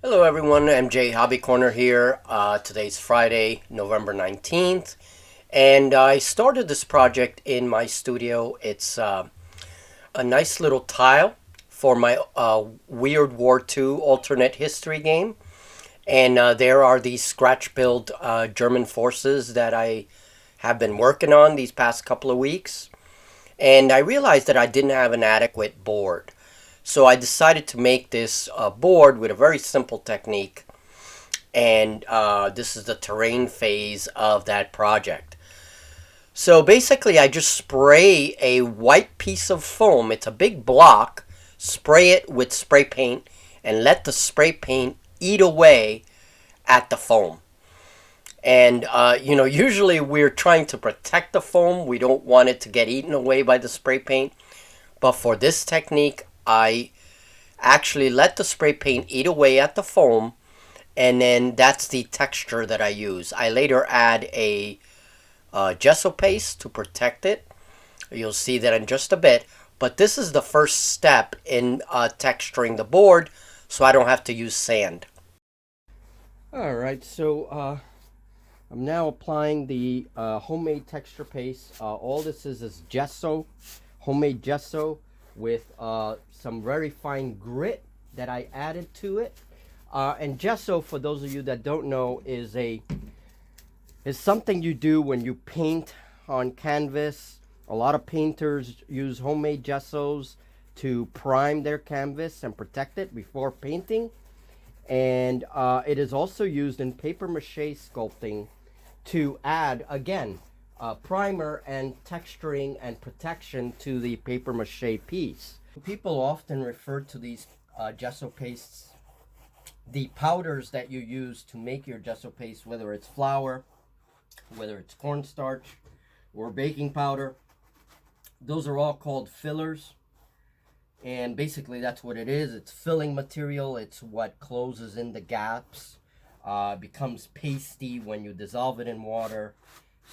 Hello everyone, MJ Hobby Corner here. Today's Friday, November 19th, and I started this project in my studio. It's a nice little tile for my Weird War II alternate history game. And there are these scratch build German forces that I have been working on these past couple of weeks. And I realized that I didn't have an adequate board. So I decided to make this board with a very simple technique, and this is the terrain phase of that project. So basically, I just spray a white piece of foam. It's a big block. Spray it with spray paint and let the spray paint eat away at the foam. And usually we're trying to protect the foam. We don't want it to get eaten away by the spray paint. But for this technique, I actually let the spray paint eat away at the foam, and then that's the texture that I use. I later add a gesso paste to protect it. You'll see that in just a bit. But this is the first step in texturing the board, so I don't have to use sand. Alright, so I'm now applying the homemade texture paste. All this is gesso, homemade gesso with some very fine grit that I added to it. And gesso, for those of you that don't know, is something you do when you paint on canvas. A lot of painters use homemade gessos to prime their canvas and protect it before painting. And it is also used in paper mache sculpting to add, again, primer and texturing and protection to the paper mache piece. People often refer to these gesso pastes, the powders that you use to make your gesso paste, whether it's flour, whether it's cornstarch, or baking powder. Those are all called fillers. And basically that's what it is. It's filling material. It's what closes in the gaps. Becomes pasty when you dissolve it in water.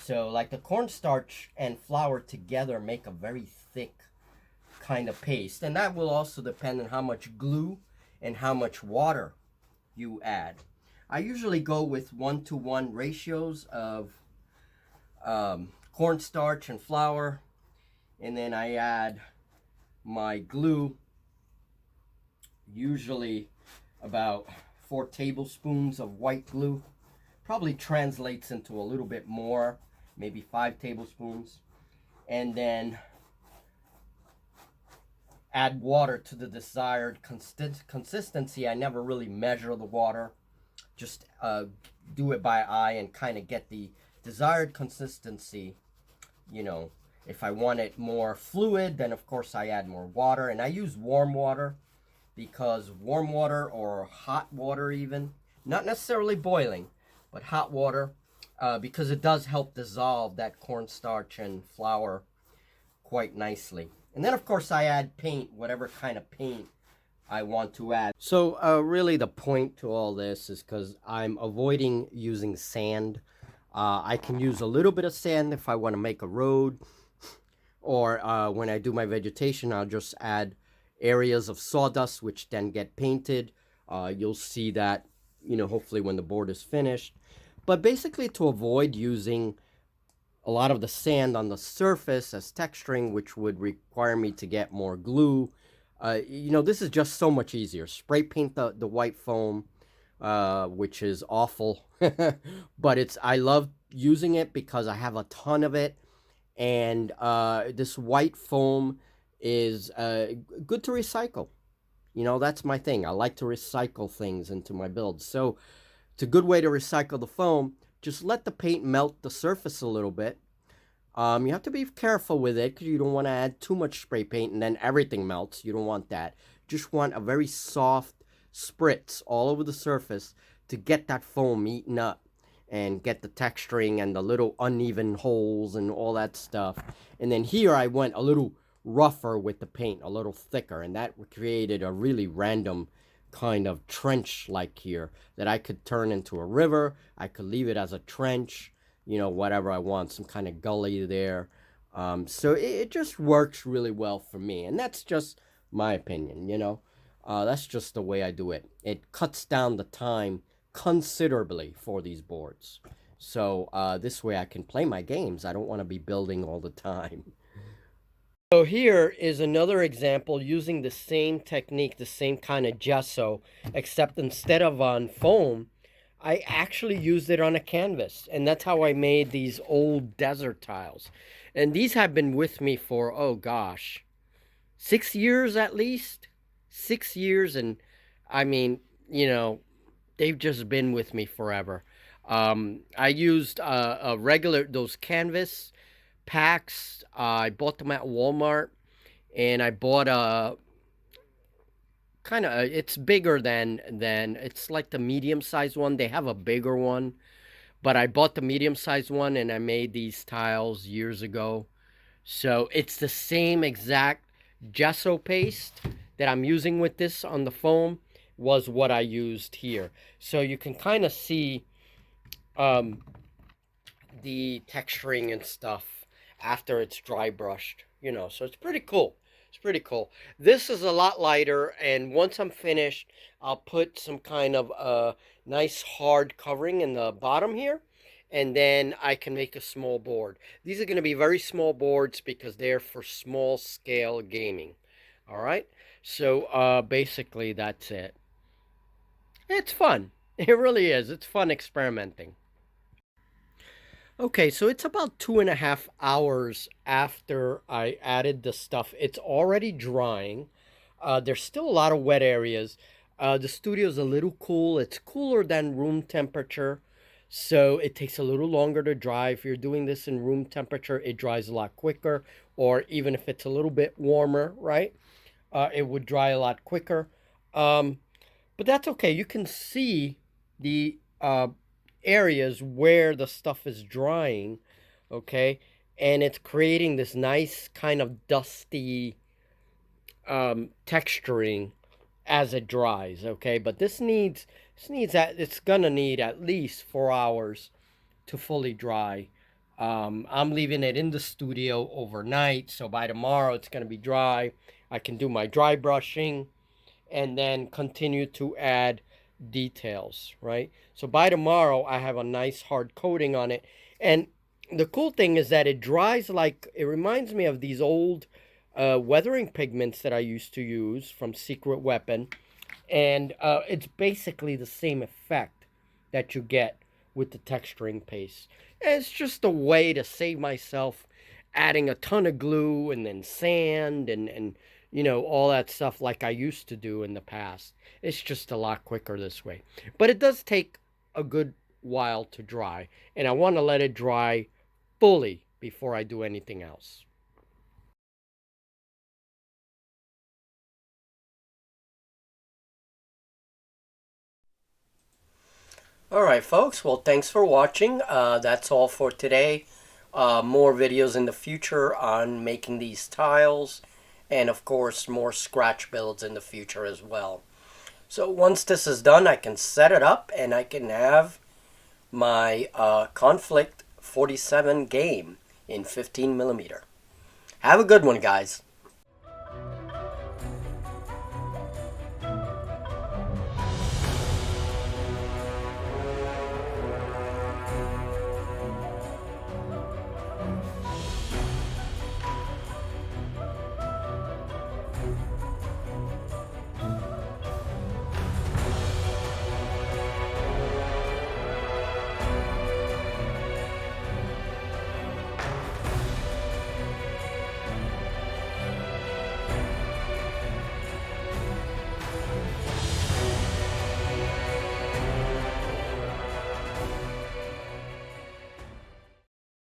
So like the cornstarch and flour together make a very thick kind of paste. And that will also depend on how much glue and how much water you add. I usually go with 1-to-1 ratios of cornstarch and flour. And then I add my glue, usually about 4 tablespoons of white glue. Probably translates into a little bit more, maybe 5 tablespoons. And then add water to the desired consistency. I never really measure the water, just do it by eye and kind of get the desired consistency. If I want it more fluid, then of course I add more water. And I use warm water because warm water, or hot water even, not necessarily boiling, but hot water, because it does help dissolve that cornstarch and flour quite nicely. And then of course I add paint, whatever kind of paint I want to add. So really the point to all this is because I'm avoiding using sand. I can use a little bit of sand if I want to make a road, or when I do my vegetation, I'll just add areas of sawdust, which then get painted. You'll see that, hopefully when the board is finished. But basically to avoid using a lot of the sand on the surface as texturing, which would require me to get more glue. This is just so much easier. Spray paint the white foam, which is awful, but I love using it because I have a ton of it, and this white foam is good to recycle. That's my thing. I like to recycle things into my builds. So it's a good way to recycle the foam. Just let the paint melt the surface a little bit. You have to be careful with it because you don't want to add too much spray paint and then everything melts. You don't want that. Just want a very soft spritz all over the surface to get that foam eaten up and get the texturing and the little uneven holes and all that stuff. And then here I went a little rougher with the paint, a little thicker, and that created a really random kind of trench like here that I could turn into a river. I could leave it as a trench, whatever I want, some kind of gully there. So it just works really well for me, and that's just my opinion. That's just the way I do it. It cuts down the time considerably for these boards. So this way I can play my games. I don't want to be building all the time. So here is another example using the same technique, the same kind of gesso, except instead of on foam, I actually used it on a canvas. And that's how I made these old desert tiles. And these have been with me for, oh gosh, 6 years at least. 6 years. And I mean, you know, they've just been with me forever. I used a regular, those canvas packs. I bought them at Walmart, and I bought a kind of, it's bigger than it's like the medium sized one. They have a bigger one, but I bought the medium sized one, and I made these tiles years ago. So it's the same exact gesso paste that I'm using with this on the foam was what I used here. So you can kind of see um, the texturing and stuff after it's dry brushed, you know, so it's pretty cool. It's pretty cool. This is a lot lighter, and once I'm finished, I'll put some kind of nice hard covering in the bottom here, and then I can make a small board. These are going to be very small boards because they're for small scale gaming. All right, so basically that's it. It's fun. It really is. It's fun experimenting. Okay, so it's about 2.5 hours after I added the stuff. It's already drying. There's still a lot of wet areas. The studio's a little cool. It's cooler than room temperature, so it takes a little longer to dry. If you're doing this in room temperature, it dries a lot quicker, or even if it's a little bit warmer, right? It would dry a lot quicker. Um, but that's okay. You can see the areas where the stuff is drying, okay? And it's creating this nice kind of dusty texturing as it dries, okay? But it's gonna need at least 4 hours to fully dry. I'm leaving it in the studio overnight, so by tomorrow it's gonna be dry. I can do my dry brushing and then continue to add details, right? So by tomorrow, I have a nice hard coating on it. And the cool thing is that it dries like, it reminds me of these old weathering pigments that I used to use from Secret Weapon. And it's basically the same effect that you get with the texturing paste. And it's just a way to save myself adding a ton of glue and then sand and you know, all that stuff like I used to do in the past. It's just a lot quicker this way. But it does take a good while to dry, and I want to let it dry fully before I do anything else. All right, folks. Well, thanks for watching. That's all for today. More videos in the future on making these tiles, and of course, more scratch builds in the future as well. So once this is done, I can set it up and I can have my Conflict 47 game in 15 millimeter. Have a good one, guys.